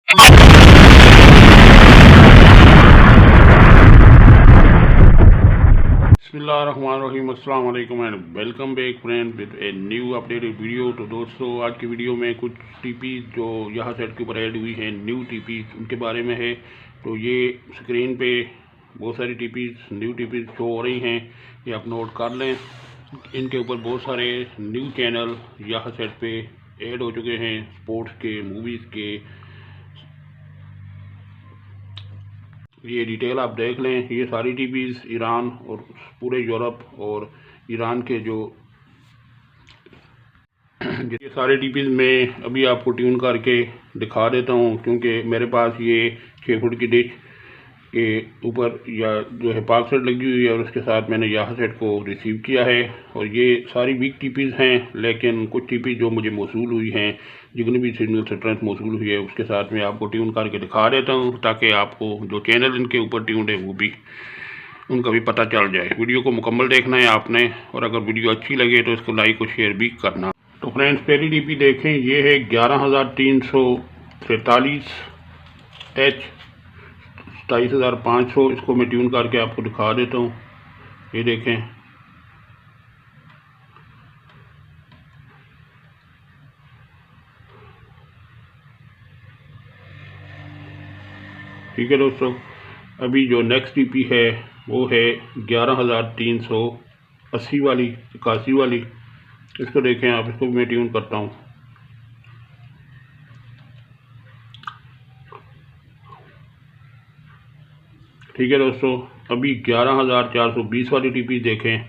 बिस्मिल्लाहिर्रहमानिर्रहीम, अस्सलाम वालेकुम and welcome back friend with a new updated video. तो दोस्तों, आज की वीडियो में कुछ टीपी जो यहाँ सेट के ऊपर ऐड हुई हैं, न्यू टीपी, उनके बारे में है। तो ये स्क्रीन पे बहुत सारी टीपीज, न्यू टीपीज शो हो रही हैं, ये आप नोट कर लें। इनके ऊपर बहुत सारे न्यू चैनल यहाँ सेट पे ऐड हो चुके हैं, स्पोर्ट्स के, मूवीज़ के। ये डिटेल आप देख लें। ये सारी टीवीज़ ईरान और पूरे यूरोप और ईरान के जो ये सारे टीवीज़ मैं अभी आपको ट्यून करके दिखा देता हूँ, क्योंकि मेरे पास ये 6 फुट की डिश के ऊपर या जो है पाक सेट लगी हुई है और उसके साथ मैंने यहाँ सेट को रिसीव किया है। और ये सारी वीक टीपीज़ हैं, लेकिन कुछ टीपीज़ जो मुझे मौसूल हुई हैं, जितनी भी सिग्नल स्ट्रेंथ मौसूल हुई है, उसके साथ मैं आपको ट्यून करके दिखा देता हूँ, ताकि आपको जो चैनल इनके ऊपर ट्यून है वो भी उनका भी पता चल जाए। वीडियो को मुकम्मल देखना है आपने, और अगर वीडियो अच्छी लगे तो इसको लाइक और शेयर भी करना। तो फ्रेंड्स, पहली टीपी देखें, ये है 11,343 एच 27,500। इसको मैं ट्यून करके आपको दिखा देता हूँ। ये देखें, ठीक है दोस्तों। अभी जो नेक्स्ट टीपी है वो है 11,380 वाली, 81 वाली। इसको देखें आप, इसको भी मैं ट्यून करता हूँ। ठीक है दोस्तों, अभी 11,420 वाली टीपी देखें।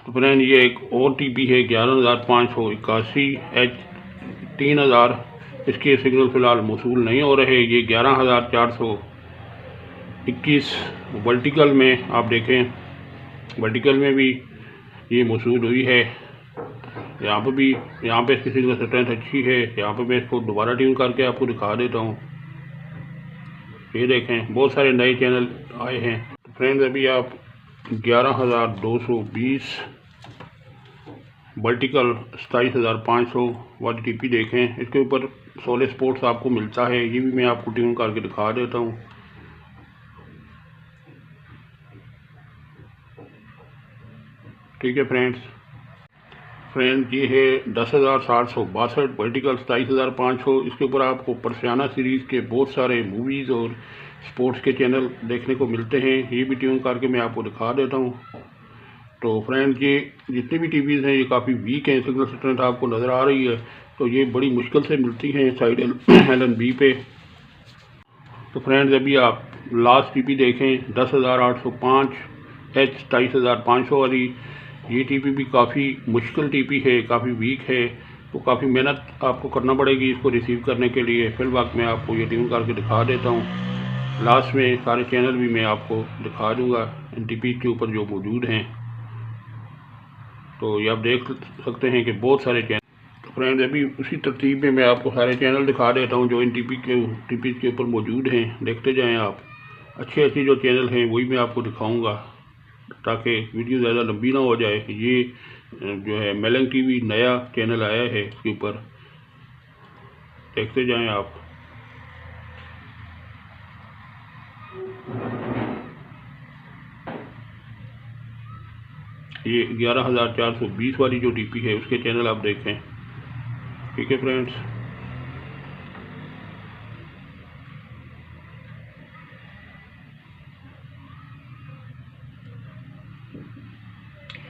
तो फ्रेंड, ये एक और टीपी है 11,581 एच 3,000। इसके सिग्नल फ़िलहाल मौसूल नहीं हो रहे। ये 11,421 वर्टिकल में आप देखें, वर्टिकल में भी ये मौसूल हुई है। यहाँ पे भी, यहाँ पे इसकी सिग्नल स्ट्रेंथ अच्छी है। यहाँ पे मैं इसको दोबारा ट्यून करके आपको दिखा देता हूँ। ये देखें, बहुत सारे नए चैनल आए हैं। तो फ्रेंड्स, अभी आप 11,220 वर्टिकल 27,500 वाली टीपी देखें। इसके ऊपर सोले स्पोर्ट्स आपको मिलता है, ये भी मैं आपको ट्यून करके दिखा देता हूँ। ठीक है फ्रेंड्स, ये है 10,762 वर्टिकल 27,500। इसके ऊपर आपको परसियाना सीरीज़ के बहुत सारे मूवीज़ और स्पोर्ट्स के चैनल देखने को मिलते हैं। ये भी ट्यून करके मैं आपको दिखा देता हूँ। तो फ्रेंड्स, ये जितनी भी टीवीज़ हैं, ये काफ़ी वीक हैं, सिग्नल स्ट्रेंथ आपको नज़र आ रही है। तो ये बड़ी मुश्किल से मिलती हैं साइड LNB पे। तो फ्रेंड्स, अभी आप लास्ट टीपी देखें, 10,805 एच 27,500 वाली। ये टीपी भी काफ़ी मुश्किल टीपी है, काफ़ी वीक है। तो काफ़ी मेहनत आपको करना पड़ेगी इसको रिसीव करने के लिए। फिर वक्त मैं आपको ये ट्यून करके दिखा देता हूँ। लास्ट में सारे चैनल भी मैं आपको दिखा दूँगा इन टीपी के ऊपर जो मौजूद हैं। तो ये आप देख सकते हैं कि बहुत सारे चैनल। तो फ्रेंड्स, अभी उसी तरतीब में मैं आपको सारे चैनल दिखा देता हूँ जो इन टीपी के ऊपर मौजूद हैं। देखते जाएं आप। अच्छे जो चैनल हैं वही मैं आपको दिखाऊंगा, ताकि वीडियो ज़्यादा लंबी ना हो जाए। ये जो है मेलंग टीवी नया चैनल आया है, इसके ऊपर देखते जाएं आप। ये 11,420 वाली जो टीपी है उसके चैनल आप देखें। ठीक है फ्रेंड्स,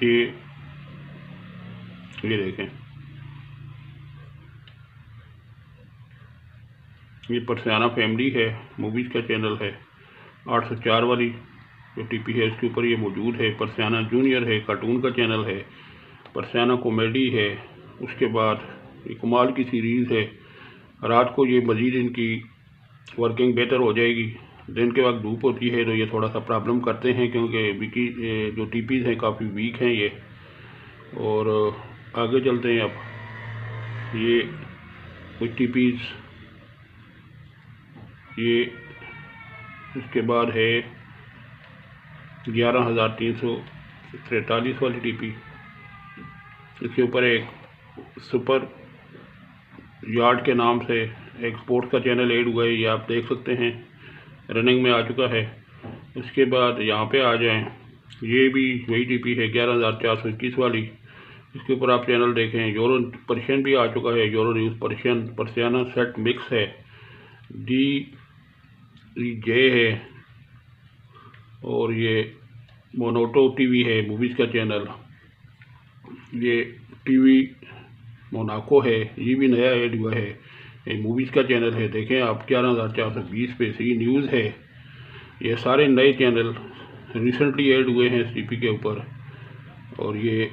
ये देखें, ये परसियाना फैमिली है, मूवीज़ का चैनल है। 804 वाली जो टीपी है इसके ऊपर ये मौजूद है। परसियाना जूनियर है, कार्टून का चैनल है। परसियाना कॉमेडी है। उसके बाद ये कमाल की सीरीज़ है। रात को ये मज़ीद इनकी वर्किंग बेहतर हो जाएगी। दिन के वक्त धूप होती है तो ये थोड़ा सा प्रॉब्लम करते हैं, क्योंकि विकी जो टीपीज़ हैं काफ़ी वीक हैं ये। और आगे चलते हैं। अब ये कुछ टीपीज़, ये इसके बाद है 11,300 43 वाली टीपी। इसके ऊपर एक सुपर यार्ड के नाम से एक स्पोर्ट्स का चैनल ऐड हुआ है, ये आप देख सकते हैं, रनिंग में आ चुका है। उसके बाद यहाँ पे आ जाएं, ये भी वही टीपी है 11,421 वाली। इसके ऊपर आप चैनल देखें, यूरो पर्शियन भी आ चुका है, Euronews Persian, Persiana set mix है, DJ है, और ये मोनोटो टीवी है, मूवीज़ का चैनल। ये टीवी मोनाको है, ये भी नया ऐड हुआ है, ये मूवीज़ का चैनल है। देखें आप 11,420 पे सी न्यूज़ है। ये सारे नए चैनल रिसेंटली ऐड हुए हैं इस टीपी के ऊपर। और ये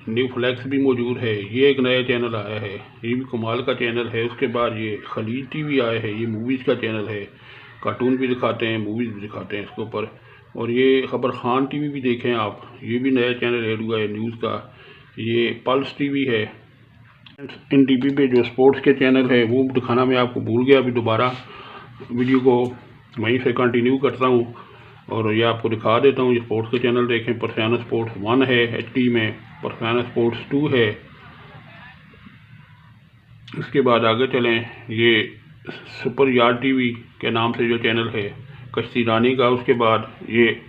न्यू फ्लैक्स भी मौजूद है, ये एक नया चैनल आया है, ये भी कमाल का चैनल है। उसके बाद ये खलीज टीवी आया है, ये मूवीज़ का चैनल है, कार्टून भी दिखाते हैं, मूवीज़ भी दिखाते हैं इसके ऊपर। और ये खबर खान टीवी भी देखें आप, ये भी नया चैनल ऐड हुआ है न्यूज़ का। ये पल्स टीवी है। इन टीवी पे जो स्पोर्ट्स के चैनल है वो दिखाना मैं आपको भूल गया, अभी दोबारा वीडियो को वहीं से कंटिन्यू करता हूँ और ये आपको दिखा देता हूँ। ये स्पोर्ट्स के चैनल देखें, पर्सियाना स्पोर्ट्स 1 है HD में, पर्सियाना स्पोर्ट्स 2 है। इसके बाद आगे चलें, ये सुपर यार्ड टीवी के नाम से जो चैनल है कश्ती रानी का। उसके बाद ये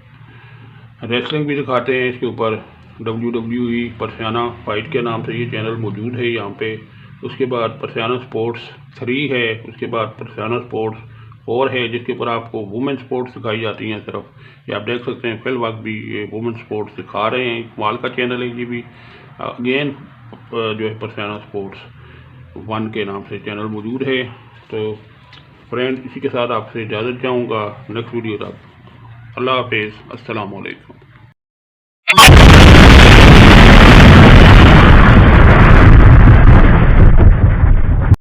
रेसलिंग भी दिखाते हैं इसके ऊपर, WWE पर्सियाना फाइट के नाम से ये चैनल मौजूद है यहाँ पे। उसके बाद पर्सियाना स्पोर्ट्स 3 है, उसके बाद पर्सियाना स्पोर्ट्स 4 है, जिसके ऊपर आपको वुमेन स्पोर्ट्स दिखाई जाती हैं सिर्फ। ये आप देख सकते हैं, फिल वक्त भी ये वुमेन स्पोर्ट्स दिखा रहे हैं, कमाल का चैनल है ये भी। अगेन जो है पर्सियाना स्पोर्ट्स 1 के नाम से चैनल मौजूद है। तो फ्रेंड, इसी के साथ आपसे इजाज़त चाहूँगा, नेक्स्ट वीडियो तक अल्लाह हाफिज़, अस्सलाम वालेकुम।